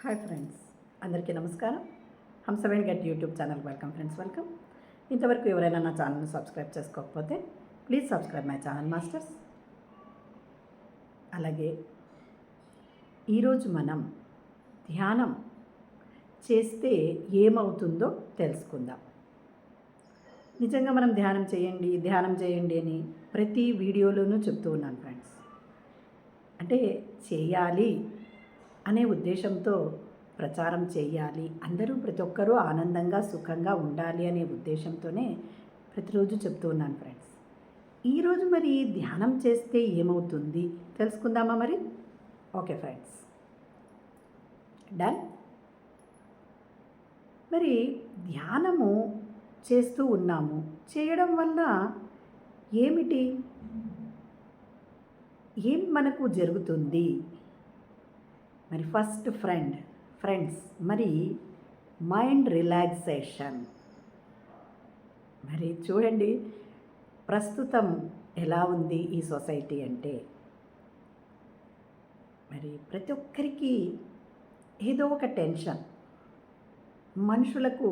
Hi friends, అందరికీ నమస్కారం. Hamsaveni gut YouTube ఛానల్కి వెల్కమ్ ఫ్రెండ్స్, వెల్కమ్. ఇంతవరకు ఎవరైనా నా ఛానల్ని సబ్స్క్రైబ్ చేసుకోకపోతే please subscribe my channel masters. అలాగే ఈరోజు మనం ధ్యానం చేస్తే ఏమవుతుందో తెలుసుకుందాం. నిజంగా మనం ధ్యానం చేయండి అని ప్రతి వీడియోలోనూ చెప్తూ ఉన్నాను ఫ్రెండ్స్. అంటే చేయాలి అనే ఉద్దేశంతో ప్రచారం చేయాలి, అందరూ ప్రతి ఒక్కరూ ఆనందంగా సుఖంగా ఉండాలి అనే ఉద్దేశంతోనే ప్రతిరోజు చెప్తూ ఉన్నాను ఫ్రెండ్స్. ఈరోజు మరి ధ్యానం చేస్తే ఏమవుతుంది తెలుసుకుందామా? మరి ఓకే ఫ్రెండ్స్, డన్. మరి ధ్యానము చేస్తూ ఉన్నాము, చేయడం వల్ల ఏం మనకు జరుగుతుంది? మరి ఫస్ట్ ఫ్రెండ్స్ మరి మైండ్ రిలాక్సేషన్. మరి చూడండి ప్రస్తుతం ఎలా ఉంది ఈ సొసైటీ అంటే, మరి ప్రతి ఒక్కరికి ఏదో ఒక టెన్షన్, మనుషులకు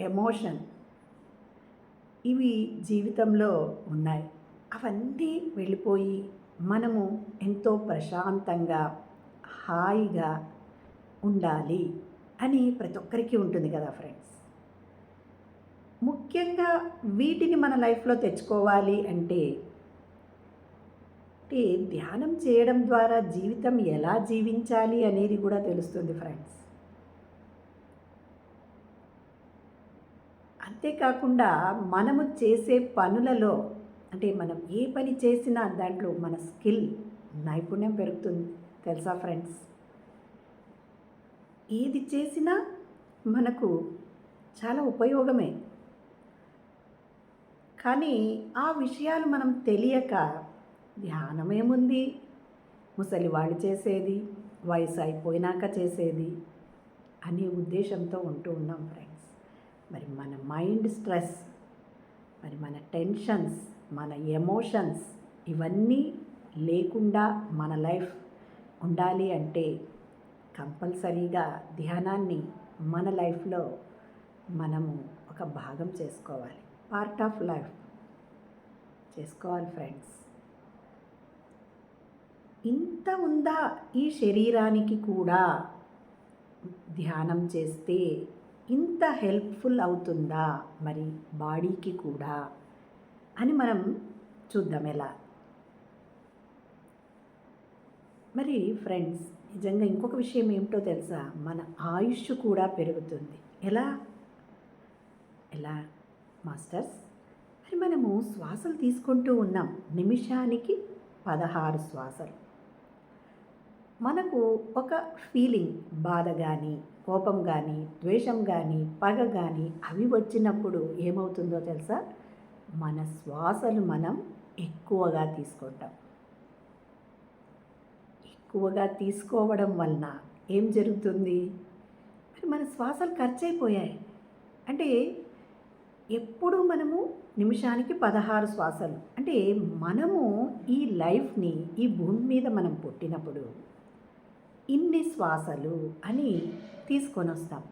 ఎమోషన్, ఇవి జీవితంలో ఉన్నాయి. అవన్నీ వెళ్ళిపోయి మనము ఎంతో ప్రశాంతంగా హాయిగా ఉండాలి అని ప్రతి ఒక్కరికి ఉంటుంది కదా ఫ్రెండ్స్. ముఖ్యంగా వీటిని మన లైఫ్లో తెచ్చుకోవాలి అంటే ధ్యానం చేయడం ద్వారా జీవితం ఎలా జీవించాలి అనేది కూడా తెలుస్తుంది ఫ్రెండ్స్. అంతేకాకుండా మనము చేసే పనులలో, అంటే మనం ఏ పని చేసినా దాంట్లో మన స్కిల్, నైపుణ్యం పెరుగుతుంది తెలుసా ఫ్రెండ్స్. ఏది చేసినా మనకు చాలా ఉపయోగమే. కానీ ఆ విషయాలు మనం తెలియక ధ్యానం ఏముంది, ముసలి వాళ్ళు చేసేది, వయసు అయిపోయినాక చేసేది అనే ఉద్దేశంతో ఉంటూ ఉన్నాం ఫ్రెండ్స్. మరి మన మైండ్ స్ట్రెస్, మరి మన టెన్షన్స్, మన ఎమోషన్స్ ఇవన్నీ లేకుండా మన లైఫ్ ఉండాలి అంటే కంపల్సరీగా ధ్యానాన్ని మన లైఫ్లో మనము ఒక భాగం చేసుకోవాలి, పార్ట్ ఆఫ్ లైఫ్ చేసుకోవాలి ఫ్రెండ్స్. ఇంత ఉందా ఈ శరీరానికి కూడా ధ్యానం చేస్తే, ఇంత హెల్ప్ఫుల్ అవుతుందా మరి బాడీకి కూడా అని మనం చూద్దాం ఎలా. మరి ఫ్రెండ్స్, నిజంగా ఇంకొక విషయం ఏమిటో తెలుసా, మన ఆయుష్ కూడా పెరుగుతుంది. ఎలా మాస్టర్స్? మరి మనము శ్వాసలు తీసుకుంటూ ఉన్నాం, నిమిషానికి 16 శ్వాసలు. మనకు ఒక ఫీలింగ్, బాధ కానీ, కోపం కానీ, ద్వేషం కానీ, పగ కానీ అవి వచ్చినప్పుడు ఏమవుతుందో తెలుసా, మన శ్వాసలు మనం ఎక్కువగా తీసుకుంటాం. ఎక్కువగా తీసుకోవడం వలన ఏం జరుగుతుంది, మరి మన శ్వాసలు ఖర్చు అయిపోయాయి. అంటే ఎప్పుడు మనము నిమిషానికి 16 శ్వాసలు, అంటే మనము ఈ లైఫ్ని, ఈ భూమి మీద మనం పుట్టినప్పుడు ఇన్ని శ్వాసలు అని తీసుకొని వస్తాం.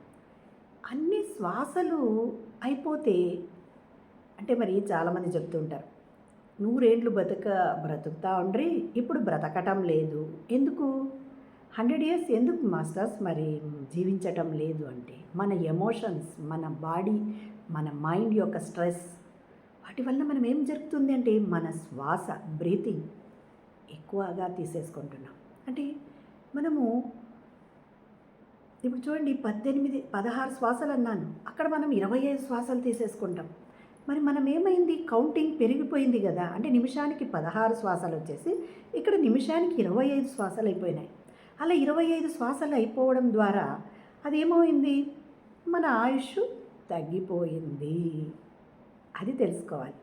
అన్ని శ్వాసలు అయిపోతే, అంటే మరి చాలామంది చెప్తుంటారు 100 ఏళ్ళు బ్రతుకుతా ఉండ్రి, ఇప్పుడు బ్రతకటం లేదు. ఎందుకు 100 years ఎందుకు మాస్టర్స్ మరి జీవించటం లేదు అంటే, మన ఎమోషన్స్, మన బాడీ, మన మైండ్ యొక్క స్ట్రెస్, వాటి వల్ల మనం ఏం జరుగుతుంది అంటే మన శ్వాస, బ్రీతింగ్ ఎక్కువగా తీసేసుకుంటున్నాం. అంటే మనము ఇప్పుడు చూడండి 16 శ్వాసలు అన్నాను, అక్కడ మనం 25 శ్వాసలు తీసేసుకుంటాం. మరి మనం ఏమైంది, కౌంటింగ్ పెరిగిపోయింది కదా. అంటే నిమిషానికి 16 శ్వాసలు వచ్చేసి ఇక్కడ నిమిషానికి 25 శ్వాసలు అయిపోయినాయి. అలా 25 శ్వాసలు అయిపోవడం ద్వారా అదేమైంది, మన ఆయుష్ తగ్గిపోయింది. అది తెలుసుకోవాలి.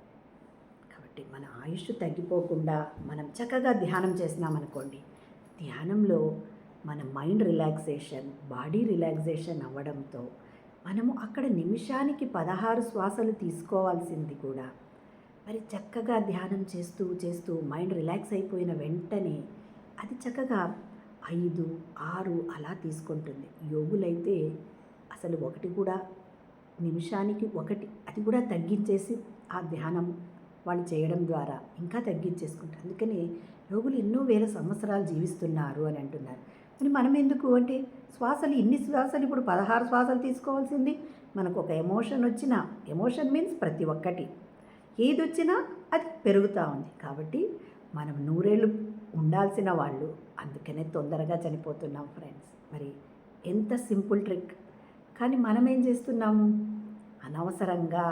కాబట్టి మన ఆయుష్ తగ్గిపోకుండా మనం చక్కగా ధ్యానం చేసినామనుకోండి, ధ్యానంలో మన మైండ్ రిలాక్సేషన్, బాడీ రిలాక్సేషన్ అవ్వడంతో మనము అక్కడ నిమిషానికి 16 శ్వాసలు తీసుకోవాల్సింది కూడా మరి చక్కగా ధ్యానం చేస్తూ మైండ్ రిలాక్స్ అయిపోయిన వెంటనే అది చక్కగా 5, 6 అలా తీసుకుంటుంది. యోగులైతే అసలు ఒకటి కూడా నిమిషానికి ఒకటి అది కూడా తగ్గించేసి ఆ ధ్యానం వాళ్ళు చేయడం ద్వారా ఇంకా తగ్గించేసుకుంటారు. అందుకని యోగులు ఎన్నో వేల సంవత్సరాలు జీవిస్తున్నారు అని అంటున్నారు. మరి మనం ఎందుకు అంటే శ్వాసలు ఇన్ని శ్వాసలు ఇప్పుడు 16 శ్వాసలు తీసుకోవాల్సింది. మనకు ఒక ఎమోషన్ వచ్చినా, ఎమోషన్ మీన్స్ ప్రతి ఒక్కటి ఏది వచ్చినా అది పెరుగుతూ ఉంది. కాబట్టి మనం నూరేళ్ళు ఉండాల్సిన వాళ్ళు అందుకనే తొందరగా చనిపోతున్నాం ఫ్రెండ్స్. మరి ఎంత సింపుల్ ట్రిక్. కానీ మనం ఏం చేస్తున్నాము, అనవసరంగా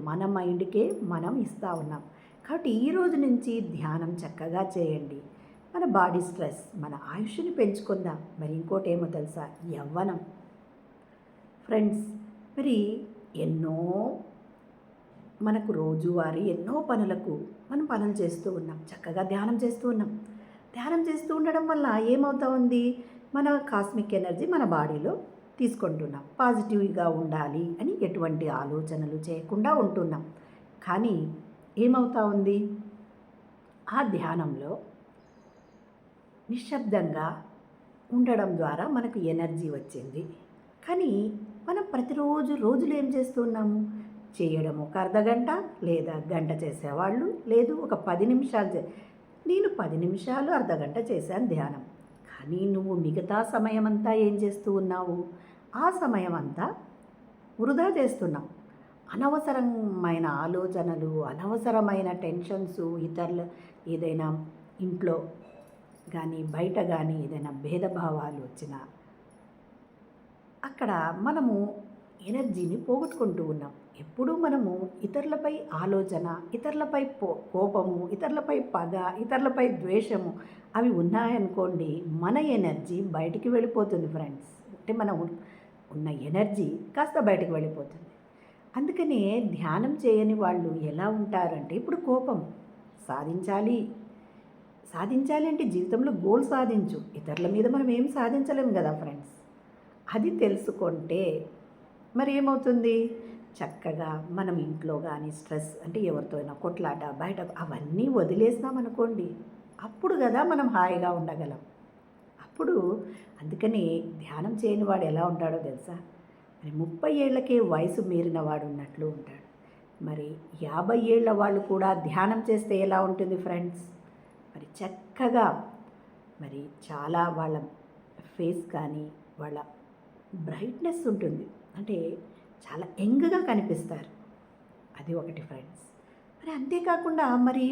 మన మైండ్కే మనం ఇస్తూ ఉన్నాం. కాబట్టి ఈ రోజు నుంచి ధ్యానం చక్కగా చేయండి. మన బాడీ స్ట్రెస్, మన ఆయుష్ని పెంచుకుందాం. మరి ఇంకోటి ఏమో తెలుసా, యవ్వనం ఫ్రెండ్స్. మరి ఎన్నో మనకు రోజువారీ ఎన్నో పనులకు మనం పనులు చేస్తూ ఉన్నాం, చక్కగా ధ్యానం చేస్తూ ఉన్నాం. ధ్యానం చేస్తూ ఉండడం వల్ల ఏమవుతా ఉంది, మన కాస్మిక్ ఎనర్జీ మన బాడీలో తీసుకుంటున్నాం. పాజిటివ్గా ఉండాలి అని ఎటువంటి ఆలోచనలు చేయకుండా ఉంటున్నాం. కానీ ఏమవుతా ఉంది, ఆ ధ్యానంలో నిశ్శబ్దంగా ఉండడం ద్వారా మనకు ఎనర్జీ వచ్చింది. కానీ మనం ప్రతిరోజు రోజులు ఏం చేస్తున్నాము, చేయడం ఒక అర్ధగంట లేదా గంట చేసేవాళ్ళు, లేదు ఒక 10 నిమిషాలు నేను 10 నిమిషాలు అర్ధగంట చేశాను ధ్యానం. కానీ నువ్వు మిగతా సమయం అంతా ఏం చేస్తూ ఉన్నావు, ఆ సమయం అంతా వృధా చేస్తున్నావు. అనవసరమైన ఆలోచనలు, అనవసరమైన టెన్షన్స్, ఇతరులు ఏదైనా ఇంట్లో కానీ బయట కానీ ఏదైనా భేదభావాలు వచ్చినా అక్కడ మనము ఎనర్జీని పోగొట్టుకుంటూ ఉన్నాం. ఎప్పుడూ మనము ఇతరులపై ఆలోచన, ఇతరులపై కోపము, ఇతరులపై పగ, ఇతరులపై ద్వేషము అవి ఉన్నాయనుకోండి, మన ఎనర్జీ బయటికి వెళ్ళిపోతుంది ఫ్రెండ్స్. అంటే మనం ఉన్న ఎనర్జీ కాస్త బయటికి వెళ్ళిపోతుంది. అందుకనే ధ్యానం చేయని వాళ్ళు ఎలా ఉంటారంటే, ఇప్పుడు కోపం సాధించాలి అంటే జీవితంలో గోల్ సాధించు. ఇతరుల మీద మనం ఏం సాధించలేము కదా ఫ్రెండ్స్. అది తెలుసుకుంటే మరి ఏమవుతుంది, చక్కగా మనం ఇంట్లో కానీ స్ట్రెస్ అంటే ఎవరితో అయినా కొట్లాట బయట అవన్నీ వదిలేసినామనుకోండి, అప్పుడు కదా మనం హాయిగా ఉండగలం. అప్పుడు అందుకని ధ్యానం చేయని వాడు ఎలా ఉంటాడో తెలుసా, మరి 30 ఏళ్లకే వయసు మీరిన వాడు ఉన్నట్లు ఉంటాడు. మరి 50 ఏళ్ల వాళ్ళు కూడా ధ్యానం చేస్తే ఎలా ఉంటుంది ఫ్రెండ్స్, మరి చక్కగా మరి చాలా వాళ్ళ ఫేస్ కానీ వాళ్ళ బ్రైట్నెస్ ఉంటుంది. అంటే చాలా యంగ్గా కనిపిస్తారు. అది ఒకటి ఫ్రెండ్స్. మరి అంతేకాకుండా మరి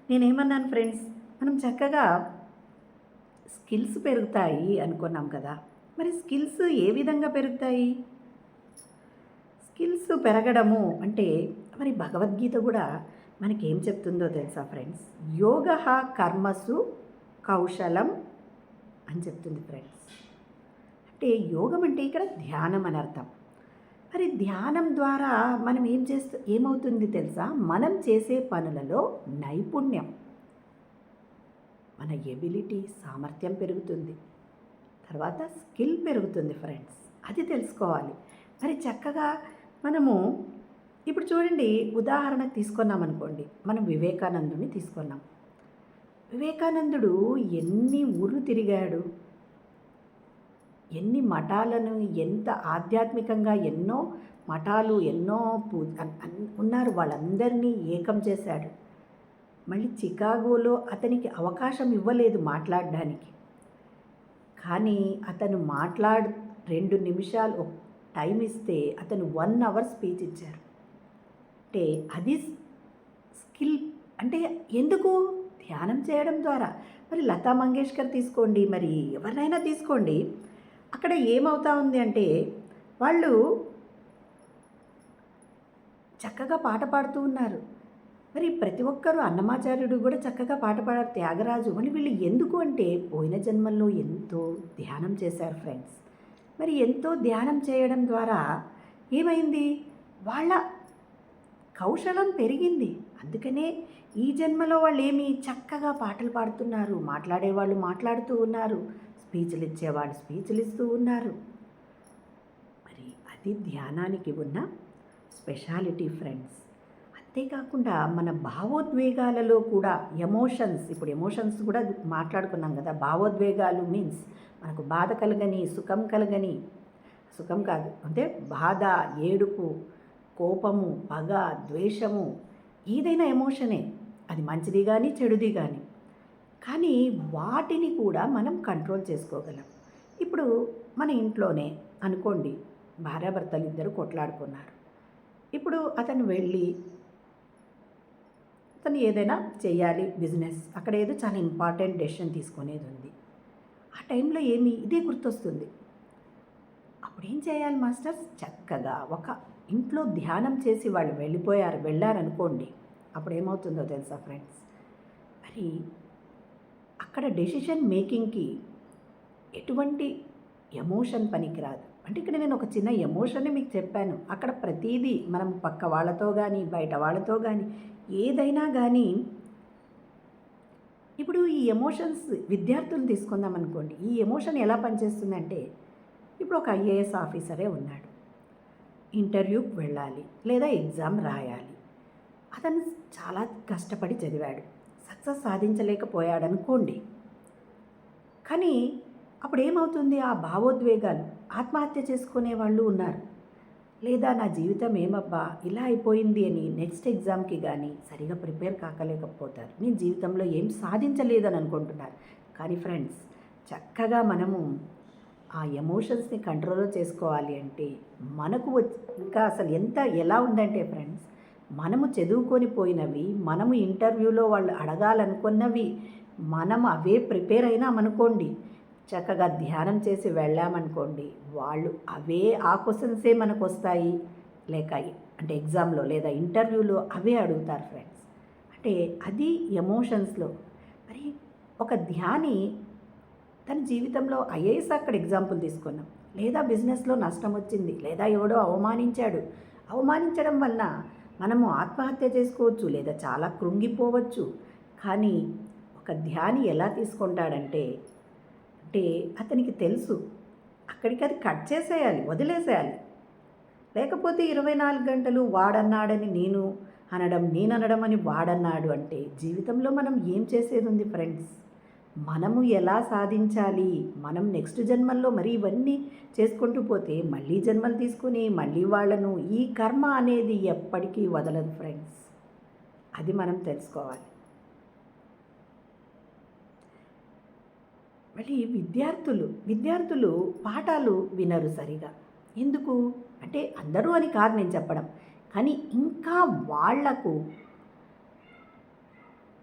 నేనేమన్నాను ఫ్రెండ్స్, మనం చక్కగా స్కిల్స్ పెరుగుతాయి అనుకున్నాం కదా. మరి స్కిల్స్ ఏ విధంగా పెరుగుతాయి, స్కిల్స్ పెరగడము అంటే మరి భగవద్గీత కూడా మనకేం చెప్తుందో తెలుసా ఫ్రెండ్స్, యోగః కర్మసు కౌశలం అని చెప్తుంది ఫ్రెండ్స్. అంటే యోగం అంటే ఇక్కడ ధ్యానం అని అర్థం. మరి ధ్యానం ద్వారా మనం ఏమవుతుంది తెలుసా, మనం చేసే పనులలో నైపుణ్యం, మన ఎబిలిటీ సామర్థ్యం పెరుగుతుంది. తర్వాత స్కిల్ పెరుగుతుంది ఫ్రెండ్స్. అది తెలుసుకోవాలి. మరి చక్కగా మనము ఇప్పుడు చూడండి, ఉదాహరణ తీసుకున్నామనుకోండి, మనం వివేకానందుని తీసుకున్నాం. వివేకానందుడు ఎన్ని ఊర్లు తిరిగాడు, ఎన్ని మఠాలను, ఎంత ఆధ్యాత్మికంగా ఎన్నో మఠాలు, ఎన్నో ఉన్నారు, వాళ్ళందరినీ ఏకం చేశాడు. మళ్ళీ చికాగోలో అతనికి అవకాశం ఇవ్వలేదు మాట్లాడడానికి. కానీ అతను 2 నిమిషాలు టైం ఇస్తే అతను 1 అవర్ స్పీచ్ ఇచ్చారు. అంటే అది స్కిల్. అంటే ఎందుకు, ధ్యానం చేయడం ద్వారా. మరి లతా మంగేష్కర్ తీసుకోండి, మరి ఎవరినైనా తీసుకోండి, అక్కడ ఏమవుతా ఉంది అంటే వాళ్ళు చక్కగా పాట పాడుతూ ఉన్నారు. మరి ప్రతి ఒక్కరూ, అన్నమాచార్యుడు కూడా చక్కగా పాట పాడారు, త్యాగరాజు. మరి వీళ్ళు ఎందుకు అంటే పోయిన జన్మల్లో ఎంతో ధ్యానం చేశారు ఫ్రెండ్స్. మరి ఎంతో ధ్యానం చేయడం ద్వారా ఏమైంది, వాళ్ళ కౌశలం పెరిగింది. అందుకనే ఈ జన్మలో వాళ్ళు చక్కగా పాటలు పాడుతున్నారు, మాట్లాడేవాళ్ళు మాట్లాడుతూ ఉన్నారు, స్పీచ్లు ఇచ్చేవాళ్ళు స్పీచ్లు ఇస్తూ ఉన్నారు. మరి అది ధ్యానానికి ఉన్న స్పెషాలిటీ ఫ్రెండ్స్. అదే కాకుండా మన భావోద్వేగాలలో కూడా ఎమోషన్స్, ఇప్పుడు ఎమోషన్స్ కూడా మాట్లాడుకున్నాం కదా. భావోద్వేగాలు మీన్స్ మనకు బాధ కలగని, సుఖం కలగని, సుఖం కాదు అంటే బాధ, ఏడుపు, కోపము, పగ, ద్వేషము, ఏదైనా ఎమోషనే, అది మంచిది కానీ చెడుది కానీ. కానీ వాటిని కూడా మనం కంట్రోల్ చేసుకోగలం. ఇప్పుడు మన ఇంట్లోనే అనుకోండి, భార్యాభర్తలు ఇద్దరు కొట్లాడుకున్నారు. ఇప్పుడు అతను వెళ్ళి అతను ఏదైనా చేయాలి బిజినెస్, అక్కడ ఏదో చాలా ఇంపార్టెంట్ డెసిషన్ తీసుకునేది ఉంది. ఆ టైంలో ఇదే గుర్తొస్తుంది. అప్పుడు ఏం చేయాలి మాస్టర్స్? చక్కగా ఒక ఇంట్లో ధ్యానం చేసి వాళ్ళు వెళ్ళారనుకోండి, అప్పుడు ఏమవుతుందో తెలుసా ఫ్రెండ్స్? మరి అక్కడ డెసిషన్ మేకింగ్కి ఎటువంటి ఎమోషన్ పనికిరాదు. అంటే ఇక్కడ నేను ఒక చిన్న ఎమోషన్ని మీకు చెప్పాను. అక్కడ ప్రతీదీ మనం పక్క వాళ్ళతో కానీ బయట వాళ్ళతో కానీ ఏదైనా కానీ, ఇప్పుడు ఈ ఎమోషన్స్ విద్యార్థులను తీసుకుందాం అనుకోండి. ఈ ఎమోషన్ ఎలా పనిచేస్తుందంటే, ఇప్పుడు ఒక ఐఏఎస్ ఆఫీసరే ఉన్నాడు, ఇంటర్వ్యూకి వెళ్ళాలి లేదా ఎగ్జామ్ రాయాలి. అతను చాలా కష్టపడి చదివాడు, సక్సెస్ సాధించలేకపోయాడు అనుకోండి. కానీ అప్పుడు ఏమవుతుంది? ఆ భావోద్వేగాలు, ఆత్మహత్య చేసుకునే వాళ్ళు ఉన్నారు, లేదా నా జీవితం ఏమబ్బా ఇలా అయిపోయింది అని నెక్స్ట్ ఎగ్జామ్కి కానీ సరిగా ప్రిపేర్ కాకలేకపోతారు. నేను జీవితంలో ఏం సాధించలేదని అనుకుంటున్నారు. కానీ ఫ్రెండ్స్, చక్కగా మనము ఆ ఎమోషన్స్ని కంట్రోల్ చేసుకోవాలి అంటే మనకు ఇంకా అసలు ఎలా ఉందంటే ఫ్రెండ్స్, మనము చదువుకొని పోయినవి, మనము ఇంటర్వ్యూలో వాళ్ళు అడగాలనుకున్నవి, మనం అవే ప్రిపేర్ అయినామనుకోండి, చక్కగా ధ్యానం చేసి వెళ్ళామనుకోండి, వాళ్ళు అవే ఆ క్వశ్చన్సే మనకు వస్తాయి. లేక అంటే ఎగ్జామ్లో లేదా ఇంటర్వ్యూలో అవే అడుగుతారు ఫ్రెండ్స్. అంటే అది ఎమోషన్స్లో. మరి ఒక ధ్యాని తన జీవితంలో ఐఏఎస్ అక్కడ ఎగ్జాంపుల్ తీసుకున్నాం, లేదా బిజినెస్లో నష్టం వచ్చింది, లేదా ఎవడో అవమానించడం వలన మనము ఆత్మహత్య చేసుకోవచ్చు, లేదా చాలా కృంగిపోవచ్చు. కానీ ఒక ధ్యాని ఎలా తీసుకుంటాడంటే, అతనికి తెలుసు అక్కడికి అది కట్ చేసేయాలి, వదిలేసేయాలి. లేకపోతే 24 గంటలు వాడన్నాడని నేను అనడం అని వాడన్నాడు అంటే జీవితంలో మనం ఏం చేసేది ఉంది ఫ్రెండ్స్? మనము ఎలా సాధించాలి? మనం నెక్స్ట్ జన్మల్లో మరి ఇవన్నీ చేసుకుంటూ పోతే మళ్ళీ జన్మలు తీసుకుని మళ్ళీ వాళ్ళను, ఈ కర్మ అనేది ఎప్పటికీ వదలదు ఫ్రెండ్స్. అది మనం తెలుసుకోవాలి. మళ్ళీ విద్యార్థులు పాఠాలు వినరు సరిగా. ఎందుకు అంటే అందరూ అని కాదు నేను చెప్పడం, కానీ ఇంకా వాళ్లకు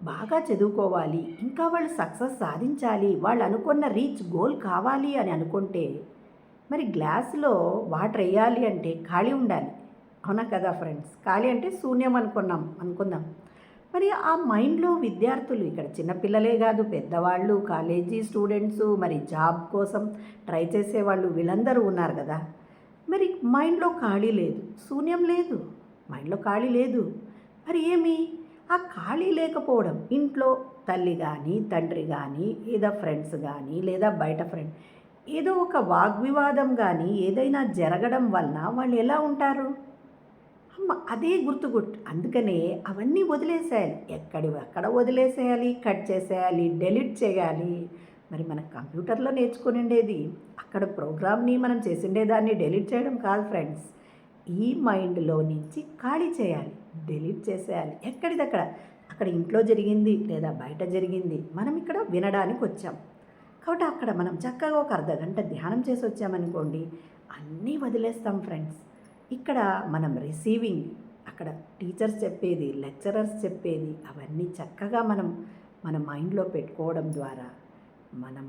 బాగా చదువుకోవాలి, ఇంకా వాళ్ళు సక్సెస్ సాధించాలి, వాళ్ళు అనుకున్న గోల్ కావాలి అని అనుకుంటే మరి గ్లాసులో వాటర్ వేయాలి అంటే ఖాళీ ఉండాలి. అవునా కదా ఫ్రెండ్స్? ఖాళీ అంటే శూన్యం అనుకుందాం. మరి ఆ మైండ్లో విద్యార్థులు, ఇక్కడ చిన్నపిల్లలే కాదు, పెద్దవాళ్ళు, కాలేజీ స్టూడెంట్స్, మరి జాబ్ కోసం ట్రై చేసేవాళ్ళు, వీళ్ళందరూ ఉన్నారు కదా. మరి మైండ్లో ఖాళీ లేదు, శూన్యం లేదు, మైండ్లో ఖాళీ లేదు. మరి ఆ ఖాళీ లేకపోవడం, ఇంట్లో తల్లి కానీ తండ్రి కానీ లేదా ఫ్రెండ్స్ కానీ లేదా బయట ఫ్రెండ్ ఏదో ఒక వాగ్వివాదం కానీ ఏదైనా జరగడం వలన వాళ్ళు ఎలా ఉంటారు? అదే అందుకనే అవన్నీ వదిలేసేయాలి, అక్కడ వదిలేసేయాలి, కట్ చేసేయాలి, డెలీట్ చేయాలి. మరి మన కంప్యూటర్లో నేర్చుకునిండేది అక్కడ ప్రోగ్రామ్ని మనం చేసిండేదాన్ని డెలీట్ చేయడం కాదు ఫ్రెండ్స్. ఈ మైండ్లో నుంచి ఖాళీ చేయాలి, డెలీట్ చేసేయాలి. అక్కడ ఇంట్లో జరిగింది లేదా బయట జరిగింది మనం ఇక్కడ వినడానికి వచ్చాం కాబట్టి అక్కడ మనం చక్కగా ఒక అర్ధగంట ధ్యానం చేసి వచ్చామనుకోండి, అన్నీ వదిలేస్తాం ఫ్రెండ్స్. ఇక్కడ మనం రిసీవింగ్, అక్కడ టీచర్స్ చెప్పేది, లెక్చరర్స్ చెప్పేది, అవన్నీ చక్కగా మన మైండ్లో పెట్టుకోవడం ద్వారా మనం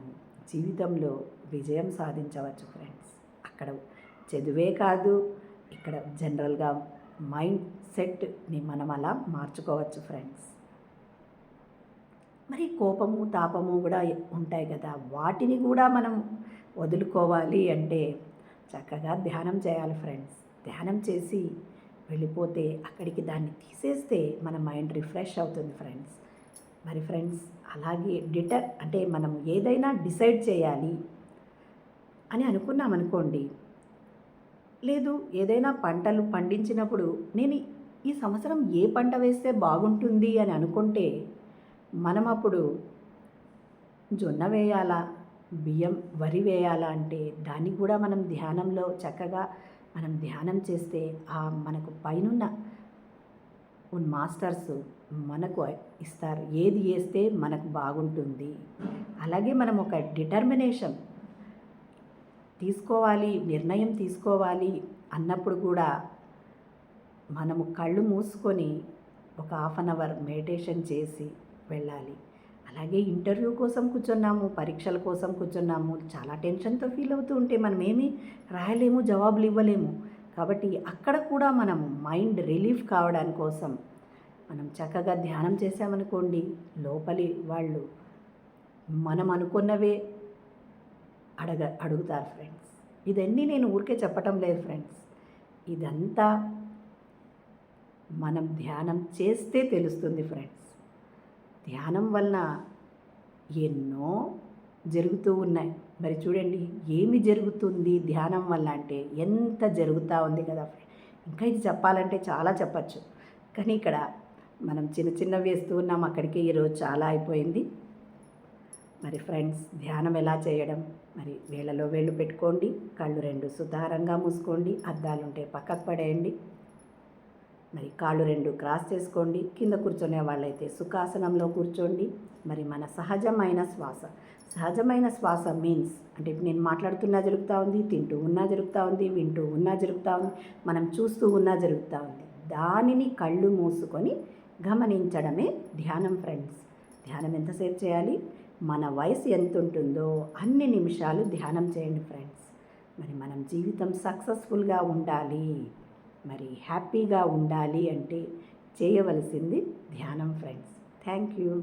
జీవితంలో విజయం సాధించవచ్చు ఫ్రెండ్స్. అక్కడ చదువే కాదు, ఇక్కడ జనరల్గా మైండ్ సెట్ని మనం అలా మార్చుకోవచ్చు ఫ్రెండ్స్. మరి కోపము తాపము కూడా ఉంటాయి కదా, వాటిని కూడా మనం వదులుకోవాలి అంటే చక్కగా ధ్యానం చేయాలి ఫ్రెండ్స్. ధ్యానం చేసి వెళ్ళిపోతే అక్కడికి దాన్ని తీసేస్తే మన మైండ్ రిఫ్రెష్ అవుతుంది ఫ్రెండ్స్. మరి ఫ్రెండ్స్ అలాగే అంటే మనం ఏదైనా డిసైడ్ చేయాలి అని అనుకున్నామనుకోండి, లేదు ఏదైనా పంటలు పండించినప్పుడు నేను ఈ సంవత్సరం ఏ పంట వేస్తే బాగుంటుంది అని అనుకుంటే మనం అప్పుడు జొన్న వేయాలా, బియ్యం, వరి వేయాలా అంటే దాన్ని కూడా మనం ధ్యానంలో చక్కగా మనం ధ్యానం చేస్తే మనకు పైనున్న మాస్టర్స్ మనకు ఇస్తారు ఏది వేస్తే మనకు బాగుంటుంది. అలాగే మనం ఒక డిటర్మినేషన్ తీసుకోవాలి, నిర్ణయం తీసుకోవాలి అన్నప్పుడు కూడా మనము కళ్ళు మూసుకొని ఒక హాఫ్ అన్ అవర్ మెడిటేషన్ చేసి వెళ్ళాలి. అలాగే ఇంటర్వ్యూ కోసం కూర్చున్నాము, పరీక్షల కోసం కూర్చున్నాము, చాలా టెన్షన్తో ఫీల్ అవుతూ ఉంటే మనం ఏమీ రాయలేము, జవాబులు ఇవ్వలేము. కాబట్టి అక్కడ కూడా మనము మైండ్ రిలీఫ్ కావడానికి కోసం మనం చక్కగా ధ్యానం చేసామనుకోండి, లోపలి వాళ్ళు మనం అనుకున్నవే అడుగుతారు ఫ్రెండ్స్. ఇదన్నీ నేను ఊరికే చెప్పటం లేదు ఫ్రెండ్స్, ఇదంతా మనం ధ్యానం చేస్తే తెలుస్తుంది ఫ్రెండ్స్. ధ్యానం వలన ఎన్నో జరుగుతూ ఉన్నాయి. మరి చూడండి ఏమి జరుగుతుంది ధ్యానం వల్ల అంటే ఎంత జరుగుతూ ఉంది కదా ఫ్రెండ్. ఇంకా ఇది చెప్పాలంటే చాలా చెప్పచ్చు, కానీ ఇక్కడ మనం చిన్న చిన్న వేస్తూ ఉన్నాం, అక్కడికి ఈరోజు చాలా అయిపోయింది. మరి ఫ్రెండ్స్ ధ్యానం ఎలా చేయడం, మరి వేళ్ళలో వేళ్ళు పెట్టుకోండి, కళ్ళు రెండు సుతారంగా మూసుకోండి, అద్దాలుంటే పక్కకు పడేయండి, మరి కాళ్ళు రెండు క్రాస్ చేసుకోండి, కింద కూర్చునే వాళ్ళైతే సుఖాసనంలో కూర్చోండి. మరి మన సహజమైన శ్వాస మీన్స్ అంటే ఇప్పుడు నేను మాట్లాడుతున్నా జరుగుతూ ఉంది, తింటూ ఉన్నా జరుగుతూ ఉంది, వింటూ ఉన్నా జరుగుతూ ఉంది, మనం చూస్తూ ఉన్నా జరుగుతూ ఉంది. దానిని కళ్ళు మూసుకొని గమనించడమే ధ్యానం ఫ్రెండ్స్. ధ్యానం ఎంతసేపు చేయాలి, మన వయసు ఎంత ఉంటుందో అన్ని నిమిషాలు ధ్యానం చేయండి ఫ్రెండ్స్. మరి మనం జీవితం సక్సెస్ఫుల్గా ఉండాలి, మరి హ్యాపీగా ఉండాలి అంటే చేయవలసింది ధ్యానం ఫ్రెండ్స్. Thank you.